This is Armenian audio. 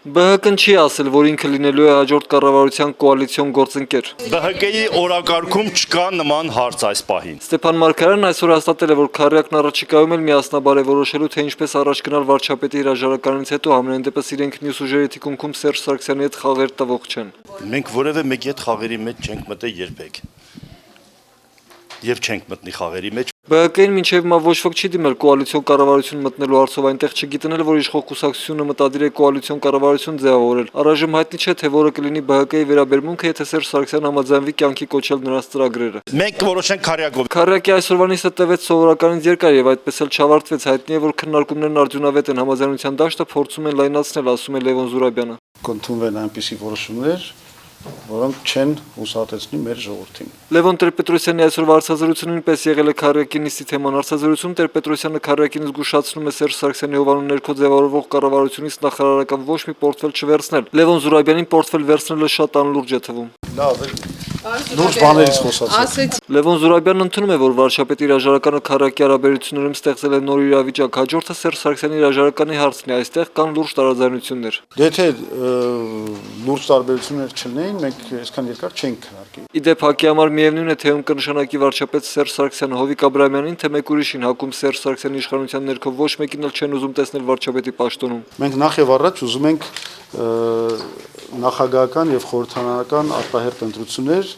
ԲՀԿ-ն չի ասել, որ ինքը լինելու է հաջորդ կառավարության կոալիցիոն գործընկեր։ ԲՀԿ-ի օրակարգում չկա նման հարց այս պահին։ Ստեփան Մարգարյանն այսօր հաստատել է, որ Քարյակն առաջիկայում էլ միասնաբար է որոշելու, թե ինչպես առաջ գնալ վարչապետի հրաժարականից հետո, համենայն դեպս իրենք մյուս ուժերի թիկունքում Սերժ Սարգսյանի հետ խաղեր տվող չեն։ Մենք որևէ մեկի հետ խաղերի մեջ չենք մտել երբեք։ Եվ չենք մտնի խաղերի մեջ։ ԲՀԿ-ին մինչև հիմա ոչ ոք չի դիմել կոալիցիոն կառավարություն մտնելու հարցով, այնտեղ չգիտնել, որ իշխող կուսակցությունը մտադիր է կոալիցիոն կառավարություն ձևավորել։ Առայժմ հայտնի չէ, թե որը կլինի ԲՀԿ-ի վերաբերմունքը, եթե Սերժ Սարգսյանը համաձայնվի կյանքի կոչել նրանց ծրագրերը։ Մենք կորոշենք Քարյակով։ Քարյակի այսօրվա նիստը տևեց սովորականից երկար եւ այդպես էլ չավարտվեց, հայտնի է, որ քննարկումներն արդյունավետ են, համաձայնության դաշտը փորձում են լայնացնել, ասում է Լևոն Զուրաբյանը։ Կընդունվեն այնպիսի որոշումներ, որոնք չեն հուսահատեցնի մեր ժողովրդին։ Լևոն Տեր-Պետրոսյանի այսօրվա հարցազրույցը նույնպես եղել է Քարյակի նիստի թեման։ Հարցազրույցում Տեր-Պետրոսյանը Քարյակին զգուշացնում է Սերժ Սարգսյանի հովանու ներքո ձևավորվող կառավարությունից նախարարական ոչ մի պորտֆել չվերցնել։ Լևոն Զուրաբյանին պորտֆել վերցնելը շատ անլուրջ է թվում։ Լավ է։ Լուրջ բաներից խոսացեք։ Լևոն Զուրաբյանն ընդունում է, որ վարչապետի հրաժարականը Քարյակի հարաբերություններում ստեղծել է նոր իրավիճակ։ Հաջորդը Սերժ Սարգսյանի հրաժարականի հարցն է, այստեղ կան լուրջ տարաձայնություններ։ Եթե լուրջ տարբերություններ չլինեին, մենք այսքան երկար չենք քննարկի։ Իդեպ ՀԱԿ-ի համար միևնույն է, թե ում կնշանակի վարչապետ Սերժ Սարգսյանը, Հովիկ Աբրահամյանին, թե մեկ ուրիշին, ՀԱԿ-ում Սերժ Սարգսյանի իշխանության ներքո ոչ մեկին էլ չեն ուզում տեսնել վարչապետի պաշտոնում։ Մենք նախ եւ առաջ ուզում ենք նախագահական եւ խորհրդարանական արտահերթ ընտրություններ